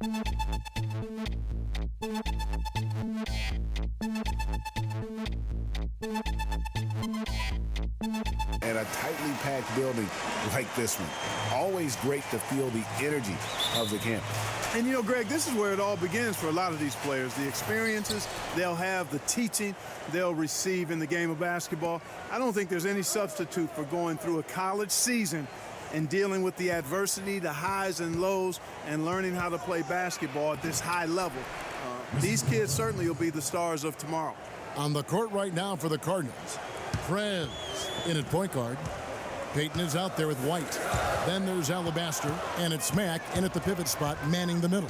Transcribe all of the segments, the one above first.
And a tightly packed building like this one. Always great to feel the energy of the campus. And you know, Greg, this is where it all begins for a lot of these players. The experiences they'll have, the teaching they'll receive in the game of basketball. I don't think there's any substitute for going through a college season and dealing with the adversity, the highs and lows, and learning how to play basketball at this high level. These kids certainly will be the stars of tomorrow. On the court right now for the Cardinals, Prez in at point guard. Peyton is out there with White. Then there's Alabaster, and it's Mack in at the pivot spot, manning the middle.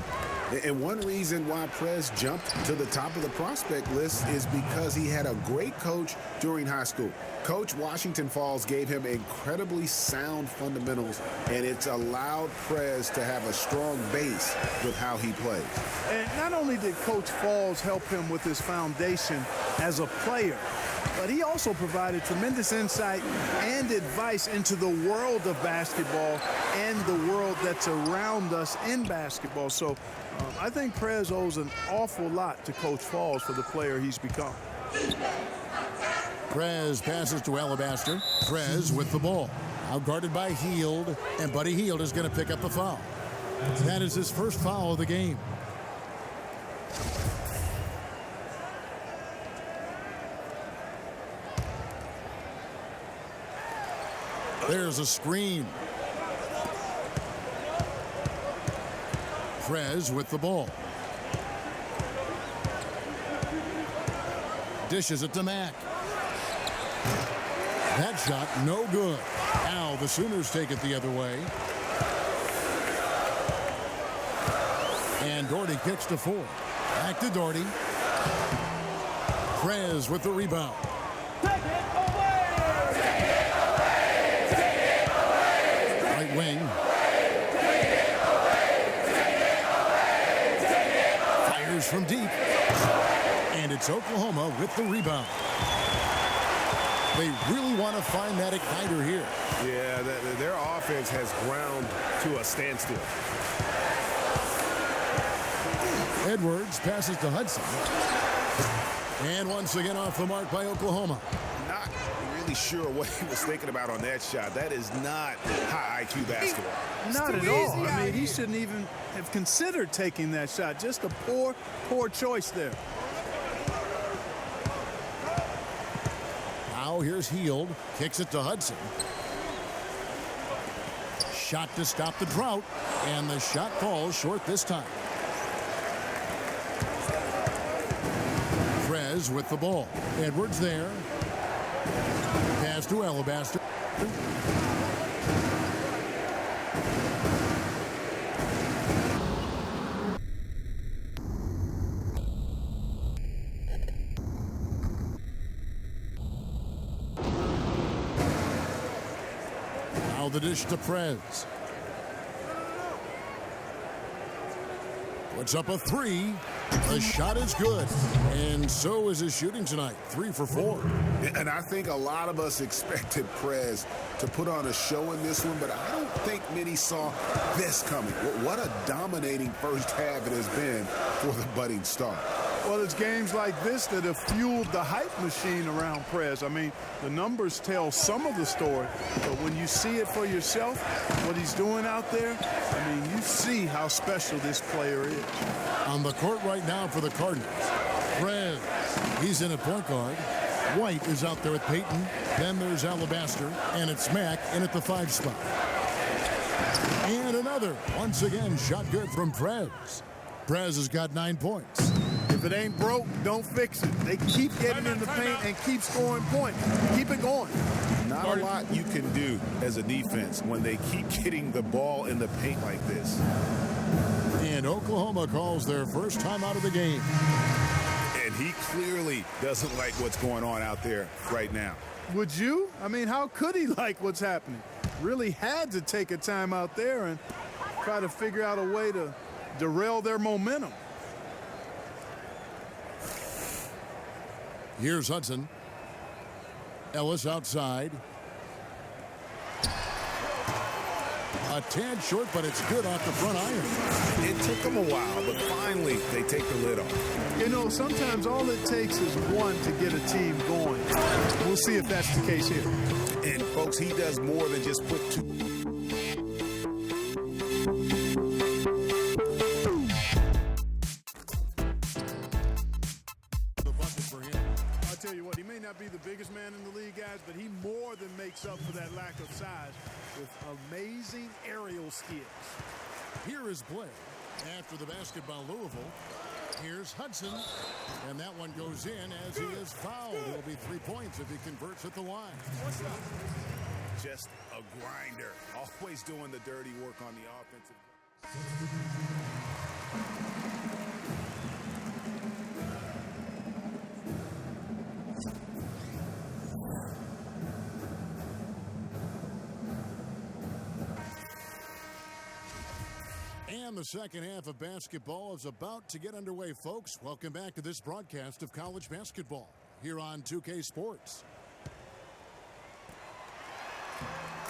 And one reason why Prez jumped to the top of the prospect list is because he had a great coach during high school. Coach Washington Falls gave him incredibly sound fundamentals, and it's allowed Prez to have a strong base with how he plays. And not only did Coach Falls help him with his foundation as a player, but he also provided tremendous insight and advice into the world of basketball and the world that's around us in basketball. So I think Prez owes an awful lot to Coach Falls for the player he's become. Prez passes to Alabaster. Prez with the ball. Now guarded by Hield, and Buddy Hield is going to pick up the foul. That is his first foul of the game. There's a screen. Prez with the ball. Dishes it to Mack. That shot no good. Now the Sooners take it the other way. And Doherty kicks to 4. Back to Doherty. Prez with the rebound. Right wing. Fires from deep. And it's Oklahoma with the rebound. They really want to find that igniter here. Yeah, their offense has ground to a standstill. Edwards passes to Hudson. And once again off the mark by Oklahoma. Not really sure what he was thinking about on that shot. That is not high IQ basketball. Not at all. I mean, he shouldn't even have considered taking that shot. Just a poor choice there. Now here's Hield. Kicks it to Hudson. Shot to stop the drought. And the shot falls short this time. Prez with the ball. Edwards there. Pass to Alabaster. Now the dish to Prez. Puts up a 3. The shot is good, and so is his shooting tonight, 3 for 4. And I think a lot of us expected Prez to put on a show in this one, but I don't think many saw this coming. What a dominating first half it has been for the budding star. Well, it's games like this that have fueled the hype machine around Prez. I mean, the numbers tell some of the story, but when you see it for yourself, what he's doing out there, I mean, you see how special this player is. On the court right now for the Cardinals, Prez, he's in at point guard. White is out there with Peyton. Then there's Alabaster, and it's Mack in at the 5 spot. And another, once again, shot good from Prez. Prez has got 9 points. If it ain't broke, don't fix it. They keep getting in the paint and keep scoring points. Keep it going. Not a lot you can do as a defense when they keep getting the ball in the paint like this. And Oklahoma calls their first time out of the game. And he clearly doesn't like what's going on out there right now. Would you? I mean, how could he like what's happening? Really had to take a time out there and try to figure out a way to derail their momentum. Here's Hudson. Ellis outside. A tad short, but it's good off the front iron. It took them a while, but finally they take the lid off. You know, sometimes all it takes is one to get a team going. We'll see if that's the case here. And, folks, he does more than just put two. The bucket for him. I'll tell you what, he may not be the biggest man in the league, guys, but he more than makes up for that lack of size with amazing aerial skills. Here is play. After the basketball, Louisville. Here's Hudson. And that one goes in as he is fouled. It'll be 3 points if he converts at the line. Just a grinder. Always doing the dirty work on the offensive. And the second half of basketball is about to get underway, folks. Welcome back to this broadcast of college basketball here on 2K Sports.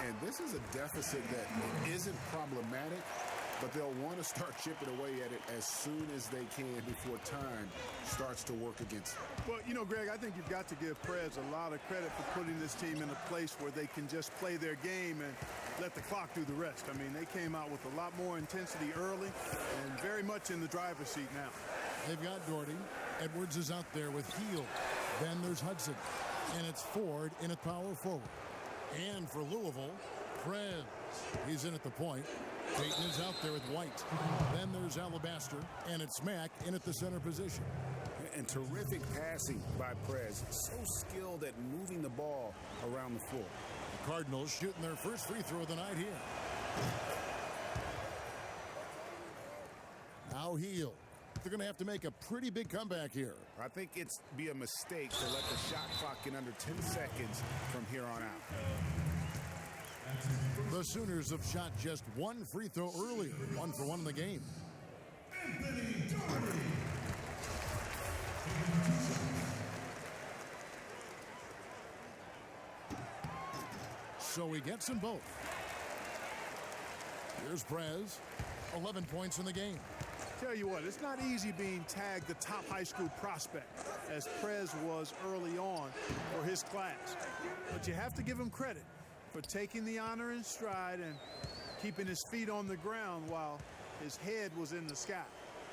And this is a deficit that isn't problematic, but they'll want to start chipping away at it as soon as they can before time starts to work against them. Well, you know, Greg, I think you've got to give Prez a lot of credit for putting this team in a place where they can just play their game and let the clock do the rest. I mean, they came out with a lot more intensity early and very much in the driver's seat now. They've got Doherty. Edwards is out there with Hield. Then there's Hudson. And it's Ford in at power forward. And for Louisville, Prez. He's in at the point. Payton is out there with White. Then there's Alabaster. And it's Mack in at the center position. And terrific passing by Prez. So skilled at moving the ball around the floor. The Cardinals shooting their first free throw of the night here. Now Hield. They're going to have to make a pretty big comeback here. I think it's be a mistake to let the shot clock get under 10 seconds from here on out. The Sooners have shot just one free throw earlier. 1 for 1 in the game. So he gets them both. Here's Prez. 11 points in the game. Tell you what, it's not easy being tagged the top high school prospect, as Prez was early on for his class. But you have to give him credit for taking the honor in stride and keeping his feet on the ground while his head was in the sky.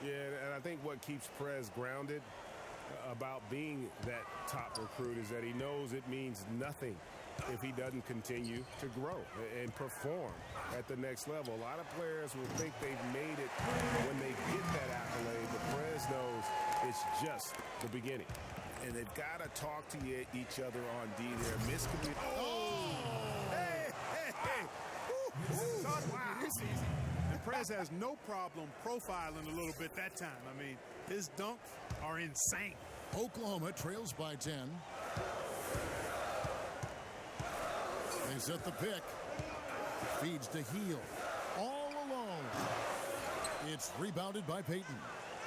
Yeah, and I think what keeps Prez grounded about being that top recruit is that he knows it means nothing if he doesn't continue to grow and perform at the next level. A lot of players will think they've made it when they get that accolade, but Prez knows it's just the beginning. And they've got to talk to each other on D there. Miscommunication. Oh! Hey! Wow. And Prez has no problem profiling a little bit that time. I mean, his dunks are insane. Oklahoma trails by 10. They set the pick. Feeds to Hield. All alone. It's rebounded by Payton.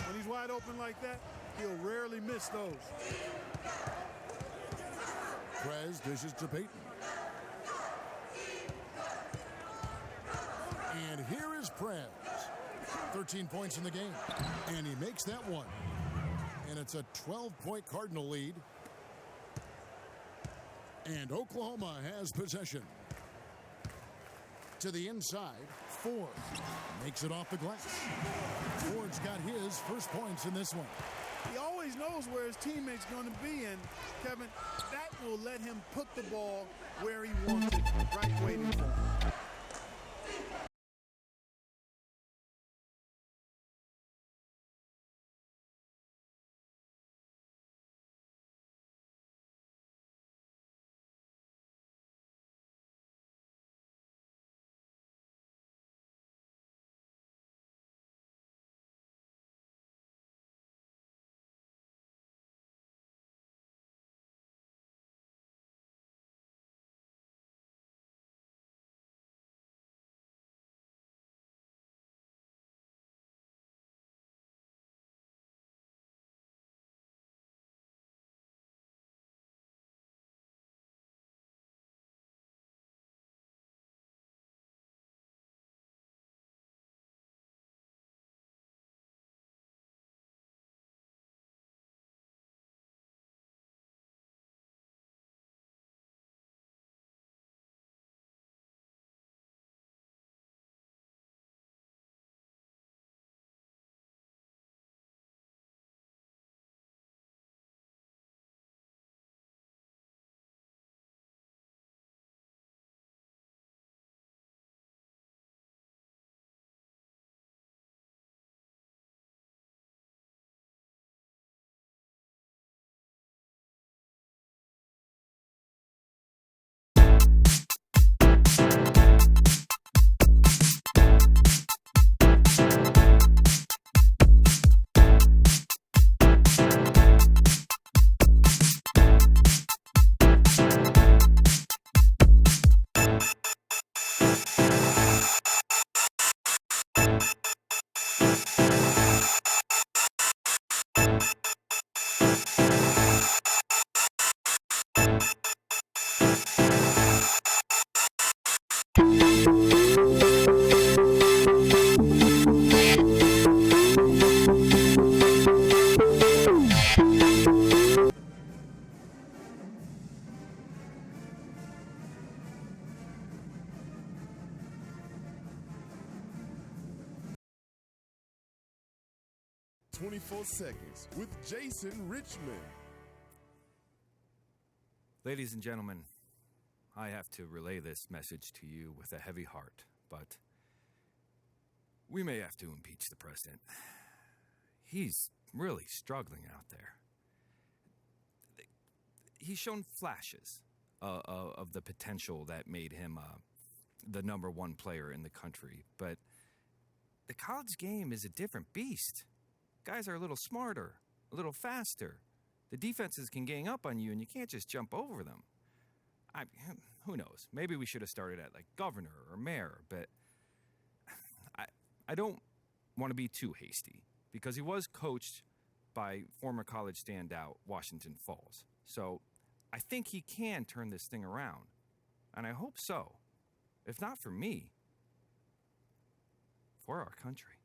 When he's wide open like that, he'll rarely miss those. Prez dishes to Payton. And here is Prez. 13 points in the game. And he makes that one. And it's a 12-point Cardinal lead. And Oklahoma has possession. To the inside, Ford makes it off the glass. Ford's got his first points in this one. He always knows where his teammate's going to be, and Kevin, that will let him put the ball where he wants it, right waiting for him. 24 Seconds with Jason Richmond. Ladies and gentlemen, I have to relay this message to you with a heavy heart, but we may have to impeach the president. He's really struggling out there. He's shown flashes of the potential that made him the #1 player in the country, but the college game is a different beast. Guys are a little smarter, a little faster. The defenses can gang up on you, and you can't just jump over them. Who knows? Maybe we should have started at like governor or mayor, but I don't want to be too hasty because he was coached by former college standout Washington Falls. So I think he can turn this thing around, and I hope so. If not for me, for our country.